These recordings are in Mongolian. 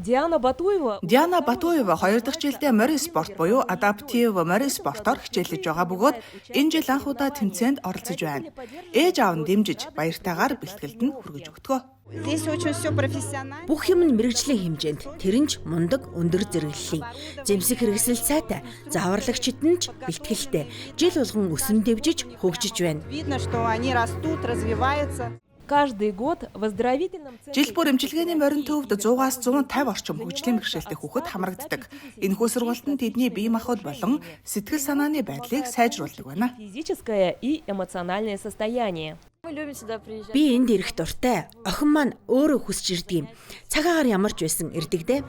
Диана Батуева 2 дахь жилдээ морин спорт буюу адаптив морин спортоор хичээлж байгаа бөгөөд энэ жил анх удаа тэмцээнд оролцож байна. Ээж аав нь дэмжиж баяртайгаар бэлтгэлд нь хүргэж өгдөгөө. Бүх юм нь мэрэгжлийн хэмжээнд тэрэнч мундаг өндөр зэрэглэлийн зэмсэг хэрэгсэл сайтай зааварлагчид нь ч бэлтгэлтэй жил болгон өсөн дэвжиж хөгжиж байна. Каждый год в оздоровительном центре Жил бүр эмчилгээний морин төвд 100-аас 150 орчим хөгжлийн бэрхшээлтэй хүүхэд хамрагддаг. Энэ сургуультанд тэдний бие махбод болон сэтгэл санааны байдлыг сайжруулдаг байна. физическое и эмоциональное состояние. Би энд ирэх дуртай. Охин маань өөрөө хүсч ирдэг юм. Цагаагаар ямарч байсан ирдэг дээ.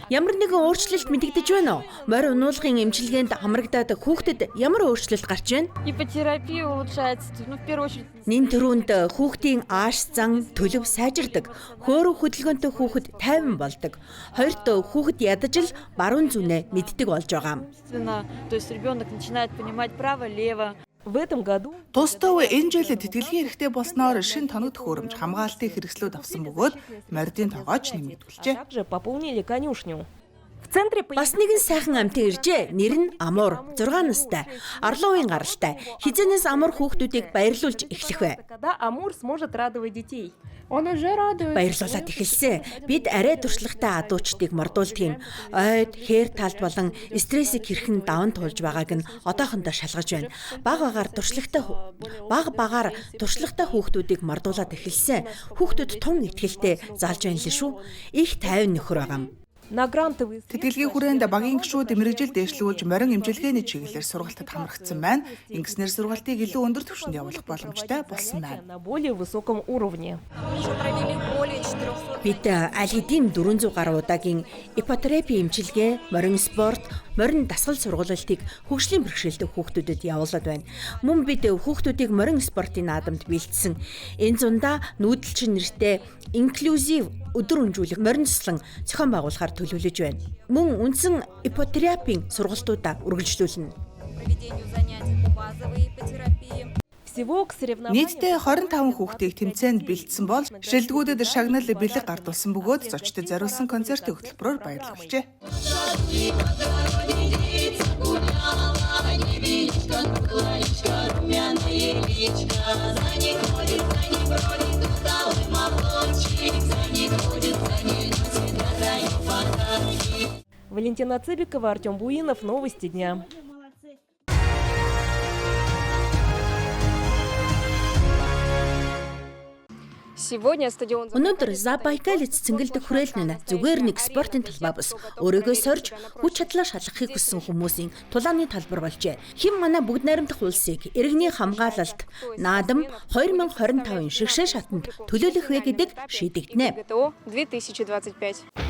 Ямар нэгэн өөрчлөлт мэдэгдэж байна уу? Морин унуулгын эмчилгээнд хамрагдаад хүүхдэд ямар өөрчлөлт гарч байна? Ипотерапия улучшается. В первую очередь. Нин төрөнд хүүхдийн ааш зан төлөв сайжирдаг. Хөөрөг хөдөлгөөнтэй хүүхэд тайван болдог. Хоёрт хүүхэд ядаж л баруун зүнэ мэддэг болж байгаа юм. То есть ребенок начинает понимать право-лево. В этом году Тусдаа энэ жил тэтгэлгийн хэрэгтэй болсноор шин тоног төхөөрөмж хамгаалтын хэрэгслүүд авсан бөгөөд мордын тоогооч нэмэгдүүлжээ. также пополнили конюшню. В центре Бас нэгэн сайхан амтан иржээ. Нэр нь Амур. 6 настай. Орловын гаралтай. Хизэнээс Амур хүүхдүүдийг баярлуулж эхлэх бай. когда Амур сможет радовать детей. Баярлуулаад эхэлсэн. Бид арай туршлагатай адуучдыг мордуулдаг юм. Ойд, хээр талд болон стрессийг хэрхэн даван туулж байгааг нь одоохондоо шалгаж байна. Баг багаар туршлагатай хүүхдүүдийг мордуулаад эхэлсэн. Хүүхдүүд тун ихтгэлтэй заалж байна л шүү. Их тайван нөхөр байгаа юм. На грантовые Тэтгэлгийн хүрээнд багийн гишүүд мэрэгжил дэвшлүүлж морин эмчилгээний чиглэлээр сургалтад хамрагдсан байна. Ингэснээр сургалтыг илүү өндөр түвшинд явуулах боломжтой болсон байна. на более высоком уровне. Бид аль хэдийн 400 гаруй удаагийн ипотерапи эмчилгээ, морин спорт, морин дасгал сургалтыг хөгжлийн бэрхшээлтэй хүүхдүүдэд явуулаад байна. Мөн бид хүүхдүүдийг морин спортын наадамд бэлдсэн. Энэ зундаа нүүдэлчин нэртэй инклюзив өдөр өнжүүлэх морин заслан зохион байгуулахаар төлөвлөж байна. Мөн үндсэн ипотерапийн сургалтуудаа үргэлжлүүлнэ. Всего к соревнованию Нийтдээ 25 хүүхдийг тэмцээнд бэлдсэн бол шилдэгүүдэд шагнал бэлэг гардуулсан бөгөөд зочдод зориулсан концертын хөтөлбөрөөр баярлуулжээ. Валентина Цыбикова, Артем Буинов. Новости дня. Сегодня стадион Өнөөдөр Забайкал цэцэнгэлдэх хүрээлэн нь зүгээр нэг спортын талбай бус. Өөрийгөө сорж хүч чадлаа шалгахыг хүссэн хүмүүсийн тулааны талбар болжээ. Хэн манай бүгд найрамдах улсыг иргэний хамгаалалт наадам 2025-ын шигшээ шатанд төлөөлөх вэ гэдэг шийдэгдэнэ. ГТО 2025.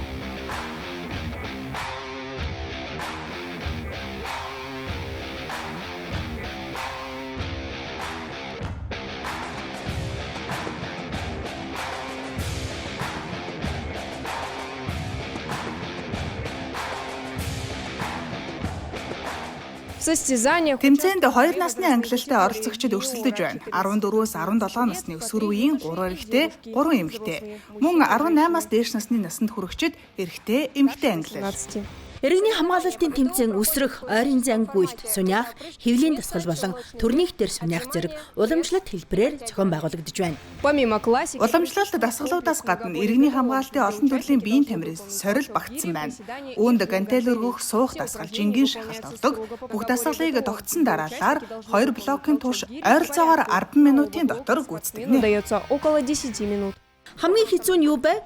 В состязаниях Тэмцээнд 2 насны ангилалтай оролцогчид өрсөлдөж байна. 14-өөс 17 насны өсвөр үеийн 3 эрэгтэй, 3 эмэгтэй. Мөн 18-аас дээш насны насанд хүрэгчид эрэгтэй, эмэгтэй ангилал. 15. Иргэний хамгаалалтын тэмцээн үсрэх, ойрын зан гүйлт, суняах, хөвлийн дасгал болон төрнийх дээр суняах зэрэг уламжлалт хэлбэрээр зохион байгуулагдаж байна. Помимо классики, Уламжлалт дасгалуудаас гадна иргэний хамгаалтын олон төрлийн биеийн тамирын сорил багтсан байна. Үүнд гантел өргөх, суух дасгал, жингийн шахалт ордог. Бүх дасгалыг тогтсон дараалал 2 блокийн турш ойролцоогоор 10 минутын дотор гүйцэтгэнэ. дается около 10 минут. Хамгийн хэцүү нь юу бэ?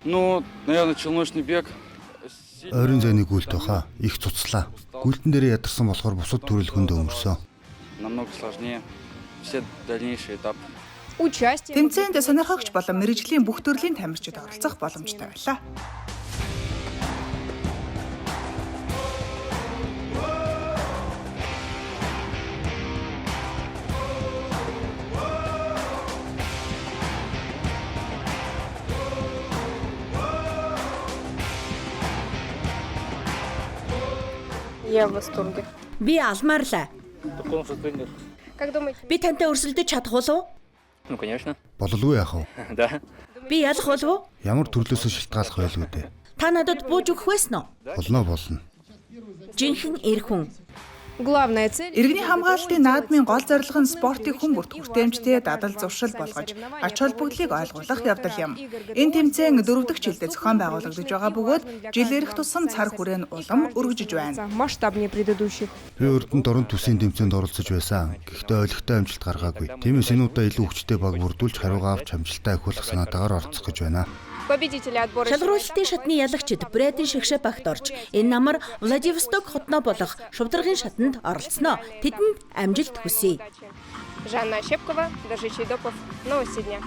Ну, наверное, челночный бег. Ойрын зайны гүйлт баха их цуцлаа. Гүйлтэн дээр ядарсан болохоор бусад төрөл хөндөө өмөрсөн. Намного сложнее. Все дальнейшие этапы. Участие. Тэмцээнд сонирхогч болон мэрэгжлийн бүх төрлийн тамирчид оролцох боломжтой байлаа. Я в восторге. Би алмаарлаа. Как думаете? Би тантай өрсөлдөж чадах болов? Ну, конечно. Бололгүй яах вэ? Да. Би ялах болов? Ямар төрлөөсөө шилтгаалах байлгүй дээ. Та Та надад бууж өгөх байсан уу? Болно. Жинхэнэ эр хүн. Главная цель... Иргэний хамгаалалтын наадмын гол зорилго нь спортыг хүн бүрт хүртээмжтэй дадал зуршил болгож ач холбогдлыг ойлгуулах явдал юм. Энэ тэмцээн 4 дахь жилдээ зохион байгуулагдаж байгаа бөгөөд жил ирэх тусам цар хүрээн улам өргөжж байна. масштабнее предыдущих. Би Эрдэнэт орон төсвийн тэмцээнд оролцож байсан. Гэхдээ ойлгохтой амжилт гаргаагүй. Тиймээс энэ удаа илүү хүчтэй баг бүрдүүлж хариугаа авч амжилтаа ахиулах санаатаагаар оролцох гэж байна. Победители отбора... Шалгаруулалтын шатны ялагчид Брэдэн Шигшэ багт орж энэ намар Владивосток хотноо болох шувдаргын шатанд оролцсноо. Тэдэнд амжилт хүсье. Жанна Щепкова, Дажи Чайдопов, Новости дня.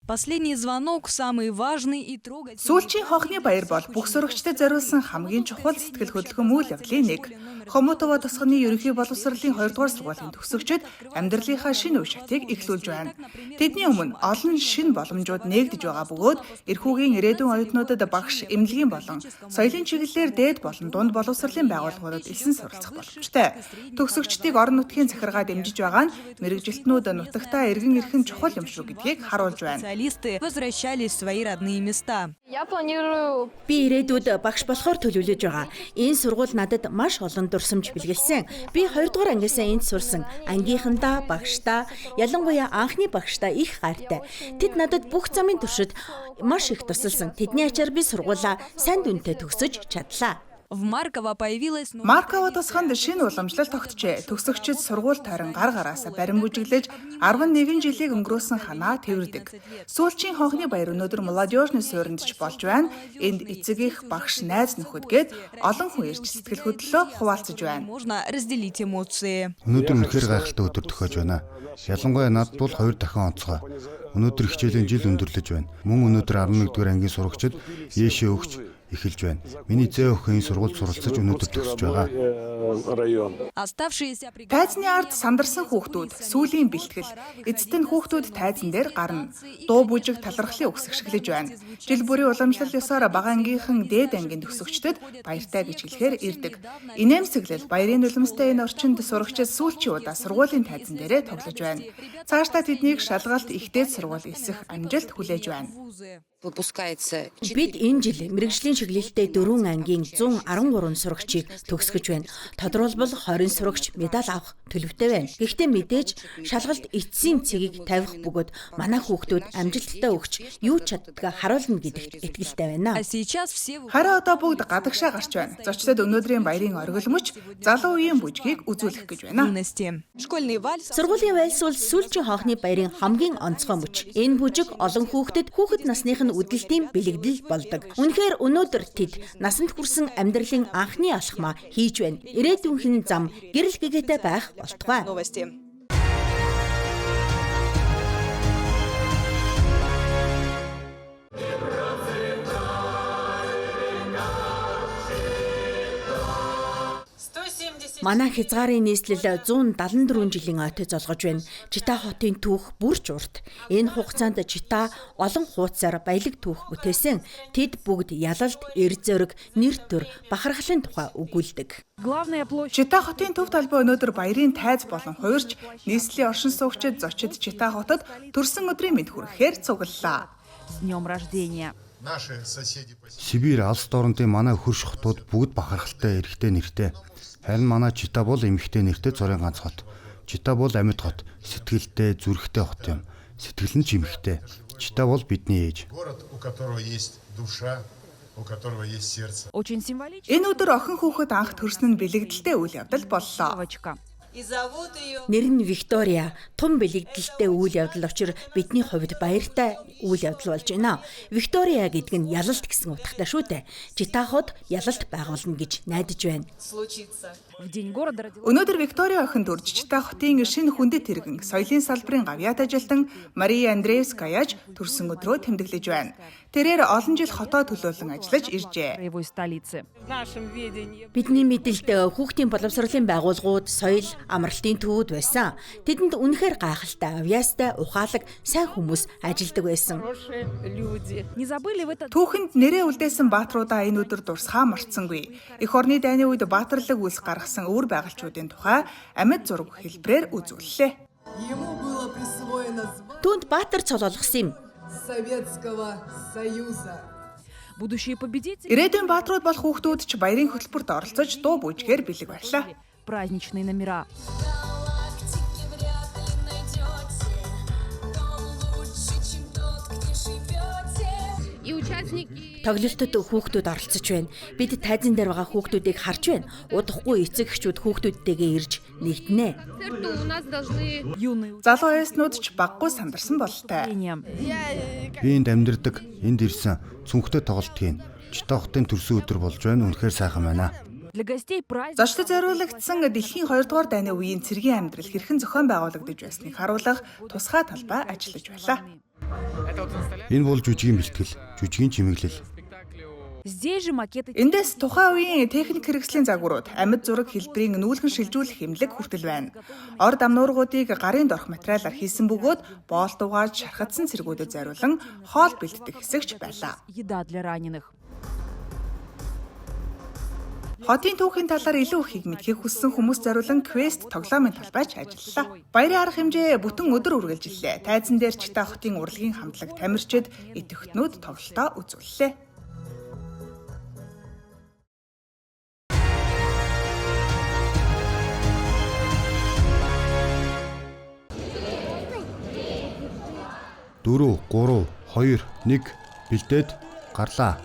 Последний звонок самый важный и трогательный. Сүүлчийн хонхны баяр бол бүх сурагчдад зориулсан хамгийн чухал сэтгэл хөдлөмж үйл явдлын нэг. Хомутова тосгоны ерөнхий боловсролын 2 дугаар сургуулийн төгсөгчид амьдралынхаа шинэ үе шатыг эхлүүлж байна. Тэдний өмнө олон шинэ боломжууд нээгдэж байгаа бөгөөд эрхүүгийн ирээдүйн оюутнуудад багш, эмнэлгийн болон соёлын чиглэлээр дээд болон дунд боловсролын байгууллагуудад элсэн суралцах боломжтой. Төгсөгчдийг орон нутгийн захиргаа дэмжиж байгаа нь мэрэгжилтнүүд нутагтаа эргэн ирэх нь чухал юм шүү гэдгийг харуулж байна. Специалисты возвращались в свои родные места. Я планирую... Би ирээдүйд багш болохоор төлөвлөж байгаа. Энэ сургууль надад маш олон дурсамж бэлгэлсэн. Би 2 дугаар ангиасаа энд сурсан. Ангийнхандаа, багштаа, ялангуяа анхны багштаа их хайртай. Тэд надад бүх замын туршид маш их тусалсан. Тэдний ачаар би сургуулаа сайн дүнтэй төгсөж чадлаа. В Марково появилась... Марково тосгонд шинэ уламжлал тогтжээ. Төгсөгчид сургууль тойрон гар гараасаа барин бүжиглэж 11 жилийг өнгөрөөсөн ханаа тэрвэрдэг. Сүүлчийн хонхны баяр өнөөдөр молодежны суурьнд ч болж байна. Энд эцэг их, багш, найз нөхөд гээд олон хүн ирж сэтгэл хөдлөлөө хуваалцаж байна. Можно разделить эмоции. Өнөөдөр үнэхээр гайхалтай өдөр тохиож байна. Ялангуяа надад бол 2 дахин онцгой. Өнөөдөр хичээлийн жил өндөрлөж байна. Мөн өнөөдөр 11-р ангийн сурагчид Ешээ өгч эхэлж байна. Миний зээ охин сургуульд суралцаж өнөөдөр төгсөж байгаа. Оставшиеся... Тайзны ард сандарсан хүүхдүүд сүүлийн бэлтгэл. Эцэст нь хүүхдүүд тайзан дээр гарна. Дуу бүжиг талархлын үгсгшгэлж байна. Жил бүрийн уламжлал ёсоор бага ангийнхан дээд ангийн төгсөгчдөд баяртай гэж хэлэхээр ирдэг. Инээмсэглэл баярын нулимстай энэ орчинд сурагчид сүүлчийн удаа сургуулийн тайзан дээрээ тоглож байна. Цаашдаа тэднийг шалгалт ихтэй сургууль эсэх амжилт хүлээж байна. Бид энэ жил мэрэгжлийн чиглэлтэй 4 ангийн 113 сурагчийг төгсгөж байна. Тодорхойлбол 20 сурагч медаль авах төлөвтэй байна. Гэхдээ мэдээж шалгалт эцсийн цэгийг тавих бөгөөд манай хүүхдүүд амжилттай өгч юу ч чаддгаа харуулна гэдэгт итгэлтэй байна. А сейчас все... Хараа одоо бүгд гадагшаа гарч байна. Зочдод өнөөдрийн баярын оргилмөч залуу үеийн бүжгийг үзүүлэх гэж байна. Школьный вальс... Сургуулийн вальс бол сүүлчийн хонхны баярын хамгийн онцгой мөч. Энэ бүжиг олон хүүхдэд хүүхэд насных нь үдэлтийн бэлэгдэл болдог. Үнэхээр өнөөдөр тэд насанд хүрсэн амьдралын анхны алхмаа хийж байна. Ирээдүйнх нь зам гэрэл гэгээтэй байх болтугай. Манай хязгаарын нийслэл 174 жилийн ойтой золгож байна. Чита хотын түүх бүрч урт. Энэ хугацаанд Чита олон хуудасаар баялаг түүх бүтээсэн. Тэд бүгд ялалт, эр зориг, нэр төр, бахархлын тухай өгүүлдэг. Чита хотын төв талбай өнөөдөр баярын тайз болон хуурч нийслэлийн оршин суугчид зочид Чита хотод төрсөн өдрийн мэд хүрэхээр цуглалаа. С днем рождения. Сибирь алс доорнуудын манай хөрш хотууд бүгд бахархалтай эрэгтэй нэртэй. Харин манай Чита бол эмэгтэй нэртэй цорын ганц хот. Чита бол амьд хот, сэтгэлтэй, зүрхтэй хот юм. Сэтгэл нь ч эмэгтэй. Чита бол бидний ээж. Энэ өдөр охин хүүхэд анх төрсөн нь бэлэгдэлтэй үйл явдал боллоо. Нэр нь Виктория. Тун бэлэгдэлтэй үйл явдал учир бидний хувьд баяртай үйл явдал болж байна. Виктория гэдэг нь ялалт гэсэн утгатай шүү дээ. Чита хот ялалт байгуулна гэж найдаж байна. Өнөөдөр Виктория охин төрж Чита хотын шинэ хүндэт тэргэн соёлын салбарын гавьяат ажилтан Мария Андреевскаяж төрсөн өдрөө тэмдэглэж байна. Тэрээр олон жил хотоо төлөөлөн ажиллаж иржээ. Бидний мэдэлд хүүхдийн боловсролын байгууллагууд соёл, амралтын төвүүд байсан. Тэдэнд үнэхээр гайхалтай, авьяастай, ухаалаг, сайн хүмүүс ажилладаг байсан. Түүхэнд нэрээ үлдээсэн баатруудаа энэ өдөр дурсахаа марцсангүй. Эх орны дайны үед баатарлаг үлс гаргасан өвөр байгальчуудын тухай амьд зураг хэлбэрээр үзүүллээ. Түүнд Баатар цол олгосон юм. Советского Союза. Будущие победители Ирээдүйн бааtruуд болох хүүхдүүд ч баярын хөтөлбөрт оролцож дуу бүжгээр бэлэг барьлаа. праздничные номера. Тоглолтод хүүхдүүд оролцож байна. Бид тайзан дээр байгаа хүүхдүүдийг харж байна. Удахгүй эцэг эхчүүд хүүхдүүдтэйгээ ирж нэгднэ. Юные Залуу ээснүүд ч баггүй сандарсан бололтой. учреждения. Би энд амьдардаг, энд ирсэн цүнхтэй тоглолтын Читаохтын төрсөн өдөр болж байна. Үнэхээр сайхан байна. Для гостей праздник Зочдод зориулагдсан дэлхийн 2 дугаар дайны үеийн цэргийн амьдрал хэрхэн зохион байгуулагдаж байсныг харуулах тусгай талбай ажиллаж байлаа. Энэ бол жүжигийн бэлтгэл, жүжигийн чимэглэл. Здесь же макеты Эндээс тухайн үеийн техник хэрэгслийн загварууд, амьд зураг хэлбэрийн нүүлгэн шилжүүлэх хэмлэг хүртэл байна. Ор дамнуургуудыг гарын дорх материалаар хийсэн бөгөөд боолт угааж шархадсан цэргүүдэд зориулан хоол бэлддэг хэсэгч байлаа. еда для раненых. Хотын түүхийн талаар илүү ихийг мэдхийг хүссэн хүмүүс зориулан квест тоглоомын талбайч ажиллалаа. Баярын арга хэмжээ бүтэн өдөр үргэлжиллээ. Тайзан дээр Читаохтын урлагийн хамтлаг тамирчид идэвхтнүүд тоглолтоо үзүүллээ. Дөрөв, 3, 2, 1 бэлдээд гарлаа.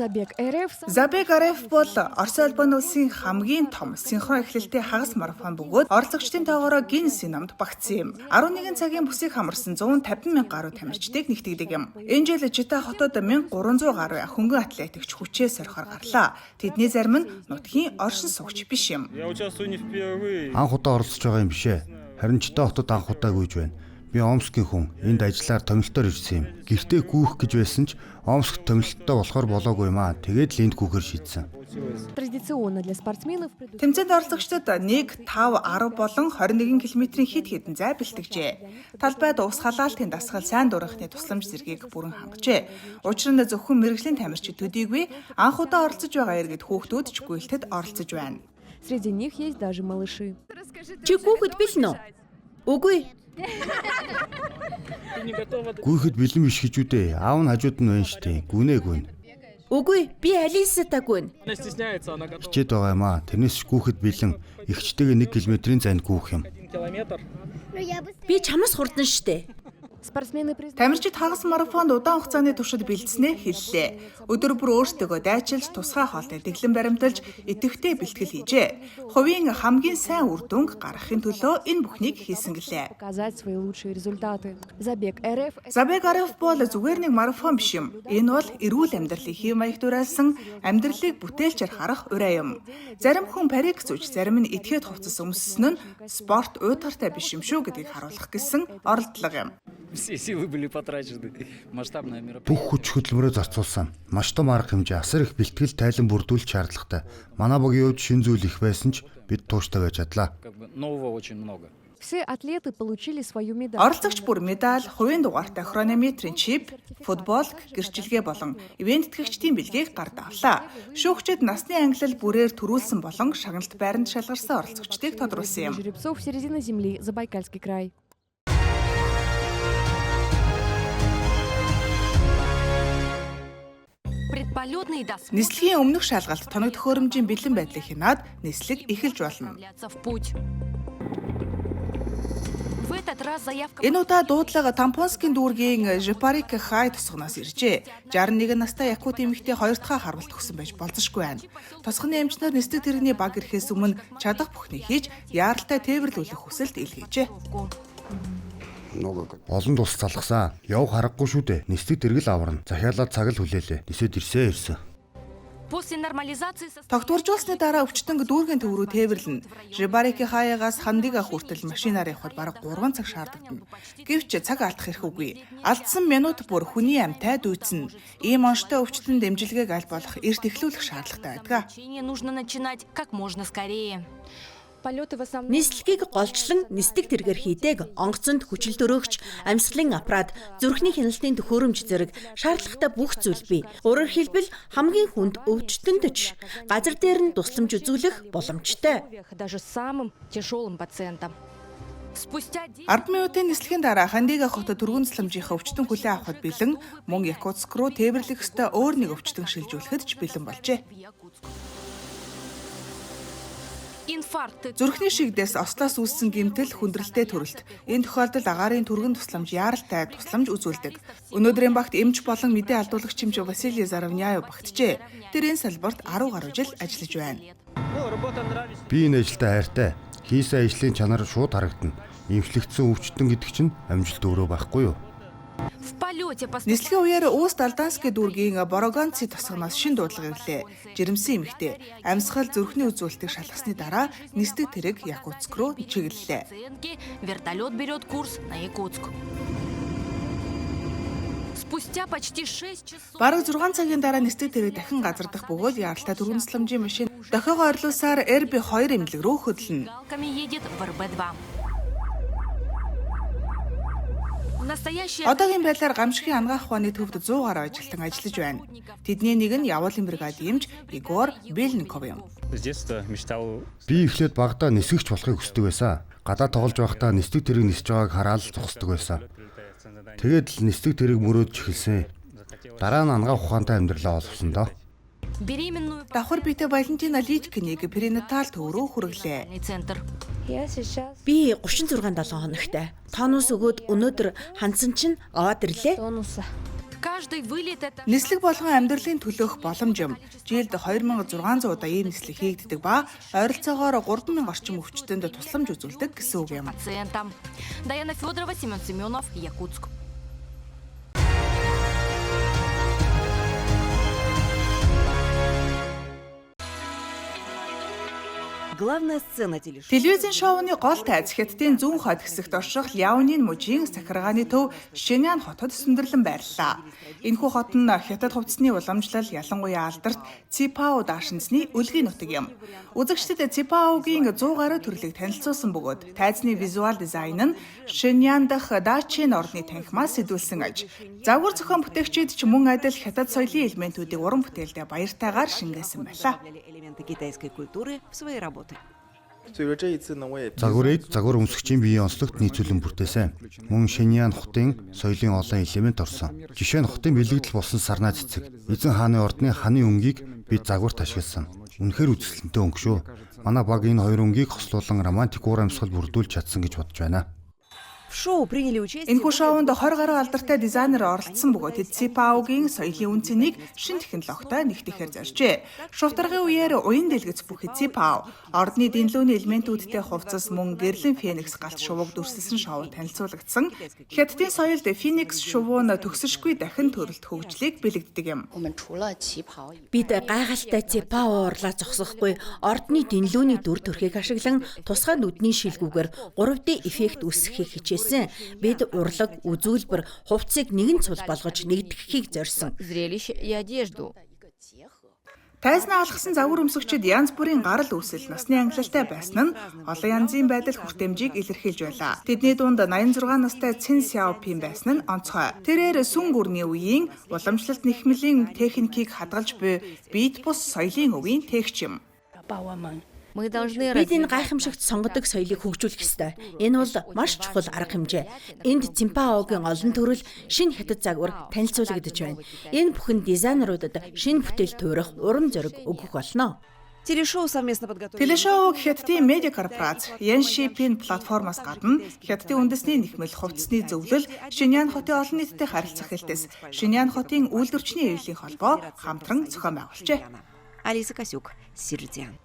Забег РФ Забег РФ бол Орос улбаны улсын хамгийн том синхрон эхлэлтэй хагас марафон бөгөөд оролцогчдын тоогоороо Гиннесийн номд багтсан юм. 11 цагийн бүсийг хамарсан 150 мянга гаруй тамирчдыг нэгтгэдэг юм. Энэ жил Чита хотод 1300 гаруй хөнгөн атлетикч хүчээ сорихоор гарлаа. Тэдний зарим нь нутгийн оршин суугч биш юм. Я участвую не впервые. Анх удаа оролцож байгаа юм бишээ. Харин Чита хотод анх удаа гүйж байна. Би Омскийн хүн. Энд ажиллаар томилтоор ирсэн юм. Гэртээ гүйх гэж байсан ч Омск томилттой болохоор болоогүй юм аа. Тэгээд л энд гүйхэр шийдсэн. традиционно для спортсменов. Тэмцээнд оролцогчдод 1, 5, 10 болон 21 км-ийн хэд хэдэн зай бэлтгэжээ. Талбайд ус халаалтын дасгал сайн дурынхны тусламж зэргийг бүрэн хангажээ. Учир нь зөвхөн мэрэгжлийн тамирчид төдийгүй анх удаа оролцож байгаа иргэд хүүхдүүд ч гүйлтэд оролцож байна. Среди них есть даже малыши. Чи гүүхэд бэлэн үү? Үгүй. Гүйхэд бэлэн биш гэж үдээ. Аав нь хажууд нь байна штэ. Гүнээ гүн. Үгүй. Би Алисатаггүй. Хичээд байгаа юм аа. Тэрнээс ч гүйхэд бэлэн. Ихчтэйгээ 1 км-ийн зайд гүйх юм. Би чамаас хурдан штэ. Спортсмены Тамирчид хагас марафонд удаан хугацааны туршид бэлдснээ хэллээ. Өдөр бүр өөрсдөө дайчилж тусгай хоолтой дэглэн баримталж идэвхтэй бэлтгэл хийжээ. Хувийн хамгийн сайн үр дүнг гаргахын төлөө энэ бүхнийг хийсэн гэлээ. показать свои лучшие результаты. Забег РФ Забег РФ бол зүгээр нэг марафон биш юм. Энэ бол эрүүл амьдралын хэв маяг дураалсан амьдралыг бүтээлчээр харах ураа юм. Зарим хүн парик зүүж, зарим нь этгээд хувцас өмссөн нь спорт уйтгартай биш юм шүү гэдгийг харуулах гэсэн оролдлого юм. Все силы были потрачены. Масштабное мероприятие. Бүх хүч хөдөлмөрөө зарцуулсан. Маш том арга хэмжээ, асар их бэлтгэл тайлан бүрдүүлэх шаардлагатай. Манай богийн хувьд шин зүйл их байсан ч бид тууштай байж чадлаа. Как бы нового очень много. все атлеты получили свою медаль. Оролцогч бүр медаль, хувийн дугаартай хронометрийн чип, футбол, гэрчилгээ болон ивент тэтгэгчдийн бэлгийг гард авлаа. Шүүгчид насны ангилал бүрээр төрүүлсэн болон шагналт байранд шалгарсан оролцогчдыг тодруулсан юм. Жеребцов, середина земли, Забайкальский край. Предполетные доски Нислэгийн өмнөх шалгалт тоног төхөөрөмжийн бэлэн байдлыг хянаад нислэг эхэлж болно. отправляться в путь. В этот раз заявка Энэ удаа дуудлага Тампонскийн дүүргийн Жипарик хай тосгоноос иржээ. 61 настай якут эмэгтэй 2 дахь харвалт өгсөн байж болзошгүй байна. Тосгоны эмчнэр нислэг тэрэгний баг ирэхээс өмнө чадах бүхнийг хийж яаралтай тээвэрлүүлэх хүсэлт илгээжээ. Олон тус залгасан. Явах аргагүй шүү дээ. Нислэг тэргэл аварна. Захиалаад цаг л хүлээлээ. Нисэд ирсэн. после нормализации Тогтворжуулсны дараа өвчтөнг дүүргийн төв рүү тээвэрлэнэ. Жибарики хаяагаас Хандига хүртэл машинаар явхад бараг 3 цаг шаардагдана. Гэвч цаг алдах эрх үгүй. Алдсан минут бүр хүний амьтаа дүүцэн. Ийм онцтой өвчтөн дэмжлэгийг аль болох эрт эхлүүлэх шаардлагатай байдаг. лечение нужно начинать как можно скорее. Полеты в основном... Нислэгийг голчлон нисдэг тэргээр хийдэг онгоцонд хүчил төрөөгч, амьсгалын аппарат, зүрхний хяналтын төхөөрөмж зэрэг шаардлагатай бүх зүйл бий. Өөрөөр хэлбэл хамгийн хүнд өвчтөнд ч газар дээр нь тусламж үзүүлэх боломжтой. Даже самым тяжелым пациентам. Спустя 10 10 минутын нислэгийн дараа Хандига хотод түргэн тусламжийнхаа өвчтөн хүлээн авахд бэлэн мөн Якутск руу тээвэрлэх ёстой өөр нэг өвчтөн шилжүүлэхэд ч бэлэн болжээ. инфаркты. Зүрхний шигдээс ослоос үүссэн гэмтэл хүндрэлтэй төрөлт. Энэ тохиолдолд агаарын түргэн тусламж яаралтай тусламж үзүүлдэг. Өнөөдрийн багт эмч болон мэдээ алдуулагч эмч Василий Заравняев багтжээ. Тэр энэ салбарт 10 гаруй жил ажиллаж байна. Би энэ ажилдаа хайртай. Хийсэн ажлын чанар шууд харагдана. Эмчлэгдсэн өвчтөн гэдэг чинь амжилт өөрөө байхгүй юу? В полете Нислэгийн үеэр Уст Алданский дүүргийн Борогонци тосгоноос шин дуудлага ирлээ. Жирэмсэн эмэгтэй амьсгал зүрхний үзүүлэлтийг шалгасны дараа нисдэг тэрэг Якутск руу чиглэлээ. пациентки, вертолет берет курс на Якутск. Спустя почти 6 часов Бараг 6 цагийн дараа нисдэг тэрэг дахин газардах бөгөөд яаралтай түргэн тусламжийн машин дохиогоо орлуулсаар RB2 эмнэлэг рүү хөдлөнө. галками едет в РБ-2. Настоящий Одоогийн байдлаар гамшигын ангаах ухааны төвд 100 гаруй ажилтан ажиллаж байна. Тэдний нэг нь явуулын бригад эмч Игор Белников юм. Би эхлээд багада нисгэгч болохыг хүсдэг байсан. Гадаа тоглож байхдаа нисдэг тэрэг нисж байгааг хараад л зогсдог байсан. Тэгээд л нисдэг тэрэг мөрөөдж эхэлсэн. Дараа нь ангаах ухаантай амьдралаа олгосон доо. беременную Давхар битэй Валентина Литкинийг перинатал төв рүү хүргэлээ. центр. Би 36-7 хоногтой. Тонус өгөөд өнөөдөр хандсан чинь аваад ирлээ. Каждый вылет это Нислэг болгон амьдралын төлөөх боломж юм. Жилд 2600 удаа ийм нислэг хийгддэг ба ойролцоогоор 3000 орчим өвчтөнд тусламж үзүүлдэг гэсэн үг юм. пациентам. Даяна Федорова, Семен Семенов, Якутск. Главная сцена телешоу. Телевизийн шоуны гол тайз Хятадын зүүн хойд хэсэгт орших Ляонин мужийн захиргааны төв Шинян хотод сүндэрлэн байрлалаа. Энэхүү хот нь Хятад хувцсны уламжлал ялангуяа алдарт Ципао даашинзны үлгийн нутаг юм. Үзэгчдэд Ципаогийн 100 гаруй төрлийг танилцуулсан бөгөөд тайзны визуал дизайн нь Шинян дахь Дачин орны танхимаас сэдвүүлсэн аж. Загвар зохион бүтээгчид ч мөн адил Хятад соёлын элементүүдийг уран бүтээлдээ баяртайгаар шингээсэн байлаа. Элементы китайской культуры в своей работе. Загварыг загвар өмсгчийн биеийн онцлогт нийцүүлэн бүрдээсэн. Мөн Шинян хотын соёлын олон элемент орсон. Жишээ нь хотын бэлэгдэл болсон сарнаа цэцэг. Эзэн хааны ордны ханы өнгийг бид загварт ашигласан. Үнэхээр үзэсгэлэнтэй өнгө шүү. Манай баг энэ хоёр өнгийг хослуулан романтик уур амьсгал бүрдүүлж чадсан гэж бодож байна. В шоу приняли участие Энэхүү шоунд 20 гаруй алдартай дизайнер оролцсон бөгөөд Ципаогийн соёлын үнцнийг шин технологитой нэгтгэхээр зоржээ. Шувтаргын үеэр уян дэлгэц бүхий Ципао ордны дэнлүүний элементүүдтэй хувцас мөн гэрлэн феникс галт шувууг дүрсэлсэн шоу танилцуулагдсан. Хятадын соёлд феникс шувуу нь төгсөшгүй дахин төрөлт хөгжлийг бэлэгддэг юм. Бид гайхалтай Ципао урлаа зогсохгүй ордны дэнлүүний дүр төрхийг ашиглан тусгай нүдний шилгүүгээр 3D эффект үүсгэхийг хичээсэн. Бид урлаг, үзүүлбэр, хувцсыг нэгэн цул болгож нэгтгэхийг зорьсон. Зрелище и одежду. Тайзнаа алгасан загвар өмсөгчид янз бүрийн гарал үүсэл насны ангилалтай байсан нь олон янзын байдал хүртээмжийг илэрхийлж байлаа. Тэдний дунд 86 настай Цин Сяопин байсан нь онцгой. Тэрээр сүн гүрний үеийн уламжлалт нэхмэлийн техникийг хадгалж буй бит бус соёлын өвийн тээгч юм. Мы должны Бид энэ гайхамшигт сонгодог соёлыг хөгжүүлэх ёстой. Энэ бол маш чухал арга хэмжээ. Энд Ципаогийн олон төрөл шинэ Хятад загвар танилцуулагдаж байна. Энэ бүхэн дизайнеруудад шинэ бүтээл туурах урам зориг өгөх болно. телешоу совместно подготовили. Телешоуг Хятадын медиа корпорац Яншипийн платформоос гадна Хятадын үндэсний нэхмэл хувцсны зөвлөл Шинян хотын олон нийтэд харилцах хэлтээс Шинян хотын үйлдвэрчний эвлэлийн холбоо хамтран зохион байгуулжээ. Алиса Косюк, Сирдиан.